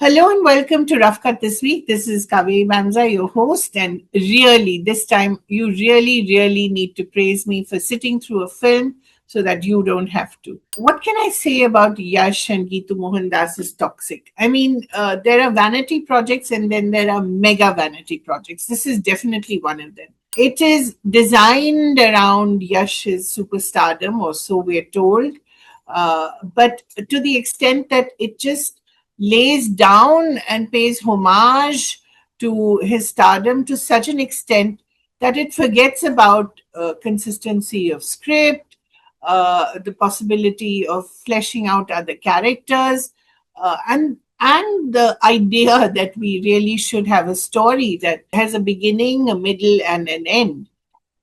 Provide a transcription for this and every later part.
Hello and welcome to Rough Cut this week. This is Kavei Bamzai, your host, and really, this time you really need to praise me for sitting through a film so that you don't have to. What can I say about Yash and Geetu Mohandas is toxic? I mean, there are vanity projects and then there are mega vanity projects. This is definitely one of them. It is designed around Yash's superstardom, or so we're told, but to the extent that it just lays down and pays homage to his stardom to such an extent that it forgets about consistency of script, the possibility of fleshing out other characters, and the idea that we really should have a story that has a beginning, a middle, and an end.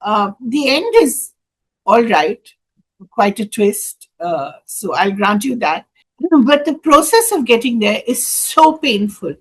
The end is all right, quite a twist. So I'll grant you that. But the process of getting there is so painful.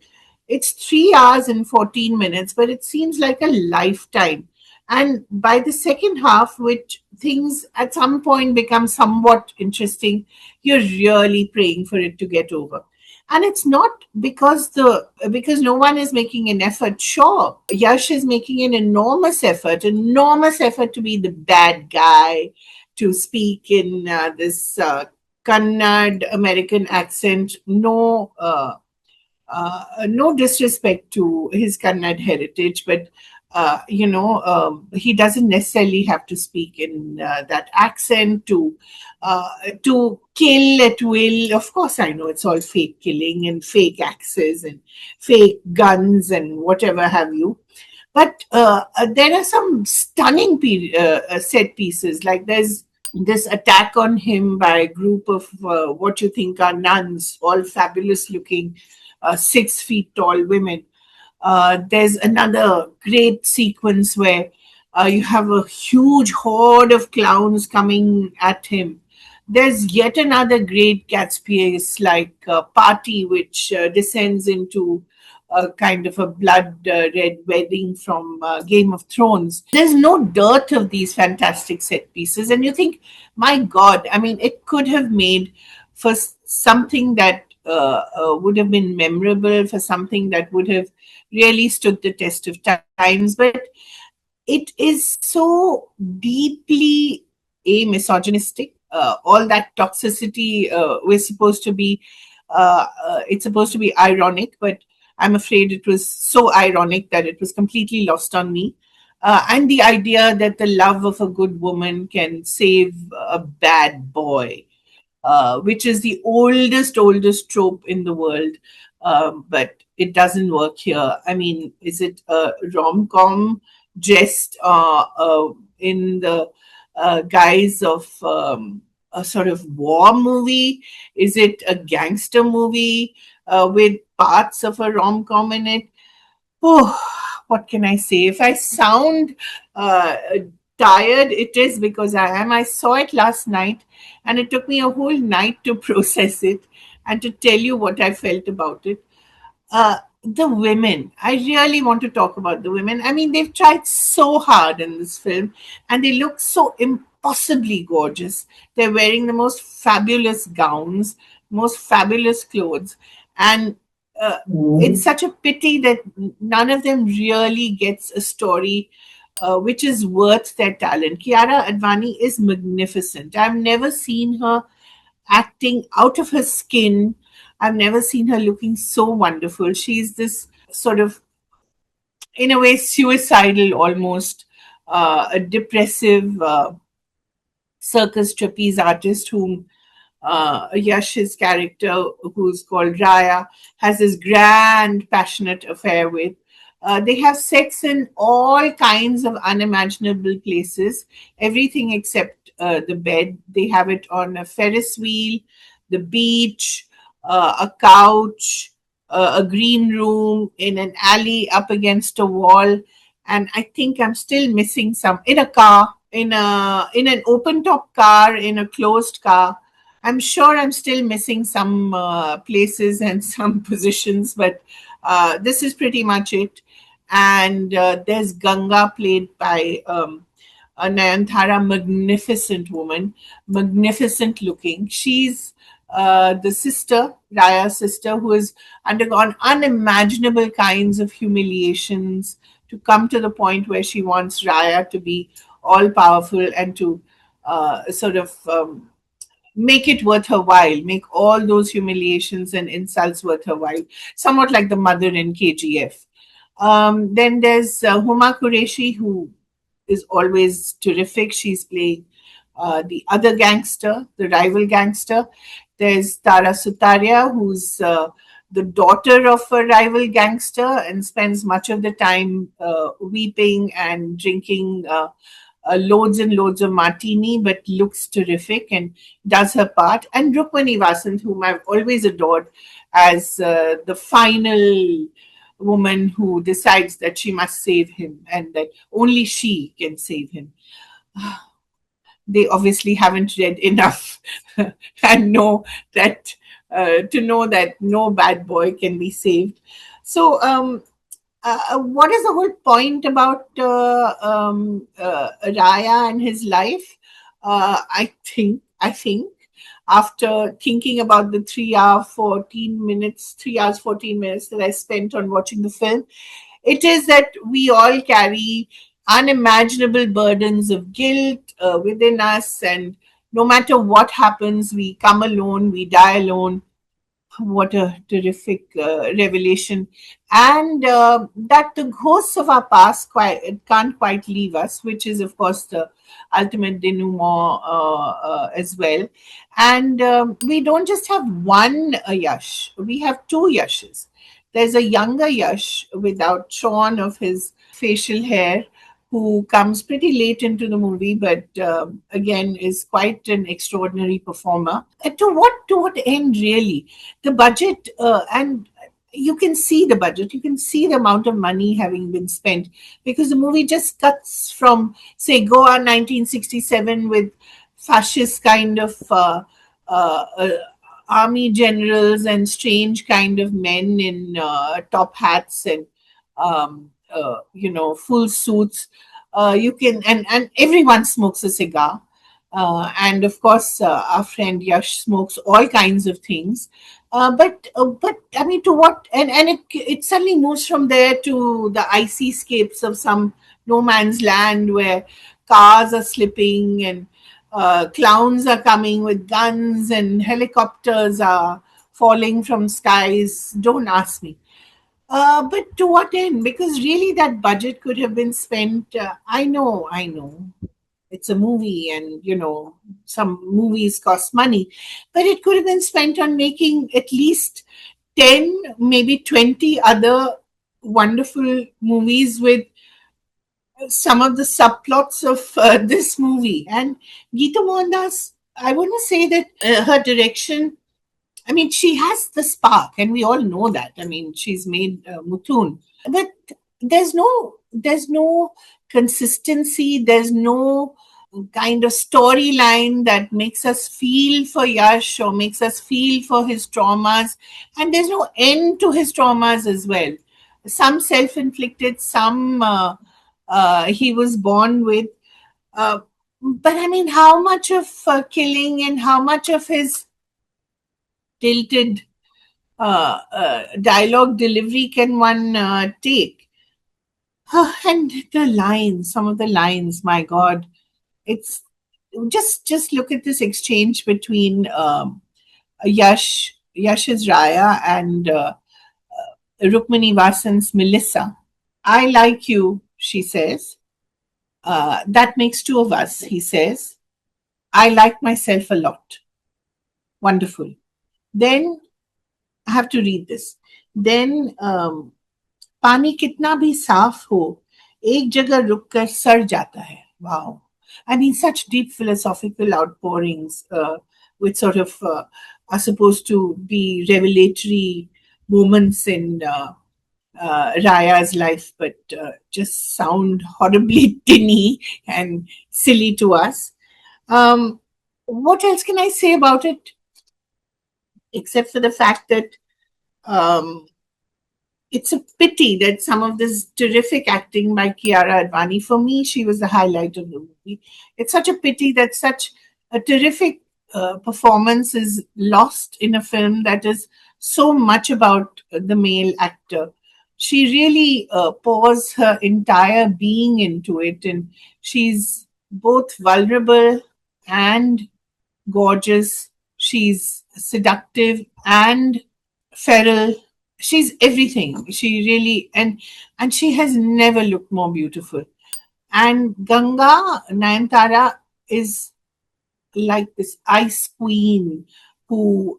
It's 3 hours and 14 minutes, but it seems like a lifetime. And by the second half, which things at some point become somewhat interesting, you're really praying for it to get over. And it's not because no one is making an effort. Sure, Yash is making an enormous effort to be the bad guy, to speak in this Kannada American accent. No disrespect to his Kannada heritage, but he doesn't necessarily have to speak in that accent to kill at will. Of course, I know it's all fake killing and fake axes and fake guns and whatever have you. But there are some stunning set pieces. Like there's this attack on him by a group of what you think are nuns, all fabulous looking, 6 feet tall women. There's another great sequence where you have a huge horde of clowns coming at him. There's yet another great Catspies like party, which descends into a kind of a blood red wedding from Game of Thrones. There's no dearth of these fantastic set pieces, and you think, my God, I mean, it could have made for something that would have been memorable, for something that would have really stood the test of times, but it is so deeply misogynistic. All that toxicity was supposed to be, it's supposed to be ironic, but I'm afraid it was so ironic that it was completely lost on me. And the idea that the love of a good woman can save a bad boy, which is the oldest trope in the world. But it doesn't work here. I mean, is it a rom com dressed in the guise of a sort of war movie? Is it a gangster movie with parts of a rom com in it? Oh, what can I say? If I sound tired, it is because I am. I saw it last night and it took me a whole night to process it and to tell you what I felt about it. The women, I really want to talk about the women. I mean, they've tried so hard in this film and they look so impossibly gorgeous. They're wearing the most fabulous gowns, most fabulous clothes, and it's such a pity that none of them really gets a story which is worth their talent. Kiara Advani is magnificent. I've never seen her acting out of her skin. I've never seen her looking so wonderful. She's this sort of, in a way, suicidal almost, a depressive circus trapeze artist whom Yash's character, who's called Raya, has this grand, passionate affair with. They have sex in all kinds of unimaginable places, everything except the bed. They have it on a Ferris wheel, the beach, a couch, a green room, in an alley up against a wall. And I think I'm still missing some in a car, in an open top car, in a closed car. I'm sure I'm still missing some places and some positions, but this is pretty much it. And there's Ganga, played by a Nayanthara, magnificent woman, magnificent looking. She's the sister, Raya's sister, who has undergone unimaginable kinds of humiliations to come to the point where she wants Raya to be all powerful and to sort of make it worth her while, make all those humiliations and insults worth her while, somewhat like the mother in KGF. Then there's Huma Qureshi, who is always terrific. She's playing the other gangster, the rival gangster. There's Tara Sutaria, who's the daughter of a rival gangster and spends much of the time weeping and drinking loads and loads of martini, but looks terrific and does her part. And Rukmini Vasanth, whom I've always adored as the final woman who decides that she must save him and that only she can save him. They obviously haven't read enough and know that to know that no bad boy can be saved. So, what is the whole point about Raya and his life? I think after thinking about the 3 hours 14 minutes that I spent on watching the film, it is that we all carry unimaginable burdens of guilt within us, and no matter what happens, we come alone, we die alone. What a terrific revelation. And that the ghosts of our past can't quite leave us, which is, of course, the ultimate denouement as well. And we don't just have one Yash, we have two Yashes. There's a younger Yash without shorn of his facial hair, who comes pretty late into the movie, but again is quite an extraordinary performer. And to what end, really? The budget, and you can see the budget, you can see the amount of money having been spent, because the movie just cuts from, say, Goa 1967 with fascist kind of army generals and strange kind of men in top hats and full suits. You can and everyone smokes a cigar, and of course our friend Yash smokes all kinds of things. But I mean, to what, and it suddenly moves from there to the icy scapes of some no man's land where cars are slipping and clowns are coming with guns and helicopters are falling from skies. Don't ask me. But to what end? Because really, that budget could have been spent. I know, it's a movie, and some movies cost money, but it could have been spent on making at least 10, maybe 20 other wonderful movies with some of the subplots of this movie. And Geetu Mohandas, I wouldn't say that her direction. I mean, she has the spark, and we all know that. I mean, she's made Mutun, but there's no consistency. There's no kind of storyline that makes us feel for Yash or makes us feel for his traumas, and there's no end to his traumas as well. Some self-inflicted, some he was born with. Uh, but I mean, how much of killing and how much of his tilted dialogue delivery can one take? And the lines, some of the lines, my God, it's just look at this exchange between Yash's Raya and Rukmini Vasan's Melissa. I like you, she says. That makes two of us, he says. I like myself a lot. Wonderful. Then I have to read this. Then पानी कितना भी साफ हो एक जगह रुककर सड़ जाता है. Wow. I mean, such deep philosophical outpourings, which sort of are supposed to be revelatory moments in Raya's life, but just sound horribly tinny and silly to us. What else can I say about it, except for the fact that um, it's a pity that some of this terrific acting by Kiara Advani, for me, she was the highlight of the movie. It's such a pity that such a terrific performance is lost in a film that is so much about the male actor. She really pours her entire being into it, and she's both vulnerable and gorgeous. She's seductive and feral. She's everything. She really and she has never looked more beautiful. And Ganga Nayanthara is like this ice queen who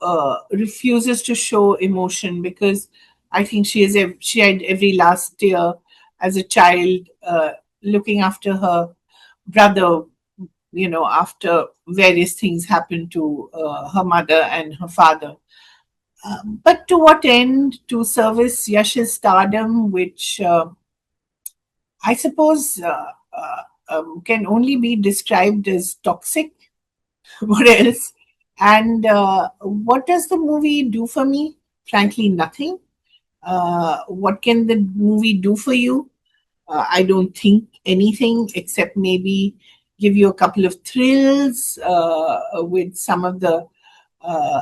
refuses to show emotion because I think she had every last tear as a child, looking after her brother. After various things happened to her mother and her father. But to what end? To service Yash's stardom, which I suppose can only be described as toxic. What else? And what does the movie do for me? Frankly, nothing. What can the movie do for you? I don't think anything except maybe give you a couple of thrills with some of the uh,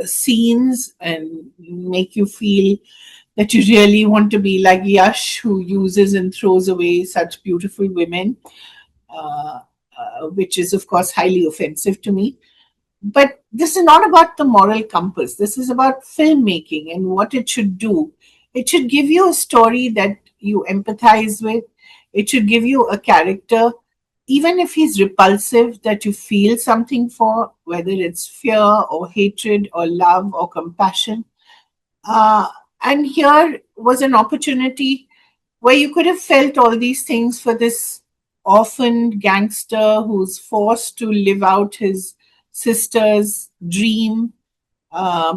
scenes and make you feel that you really want to be like Yash, who uses and throws away such beautiful women, uh, which is, of course, highly offensive to me. But this is not about the moral compass. This is about filmmaking and what it should do. It should give you a story that you empathize with. It should give you a character, even if he's repulsive, that you feel something for, whether it's fear or hatred or love or compassion. Uh, and here was an opportunity where you could have felt all these things for this orphaned gangster who's forced to live out his sister's dream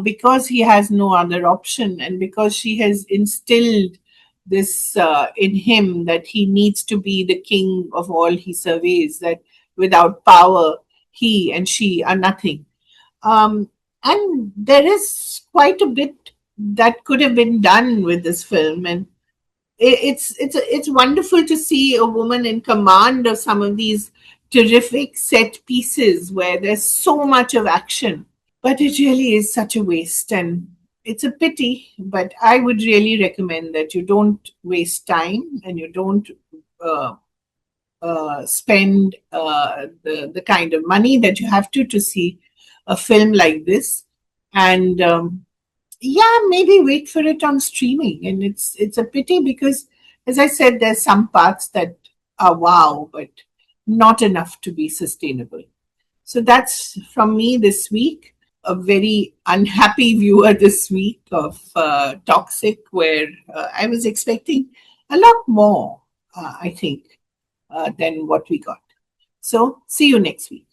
because he has no other option and because she has instilled this in him that he needs to be the king of all he surveys, that without power, he and she are nothing. Um, and there is quite a bit that could have been done with this film, and it's wonderful to see a woman in command of some of these terrific set pieces where there's so much of action, but it really is such a waste, and it's a pity. But I would really recommend that you don't waste time and you don't uh, spend the kind of money that you have to see a film like this. And yeah, maybe wait for it on streaming. And it's a pity because, as I said, there's some parts that are wow, but not enough to be sustainable. So that's from me this week. A very unhappy viewer this week of Toxic, where I was expecting a lot more, I think, than what we got. So, see you next week.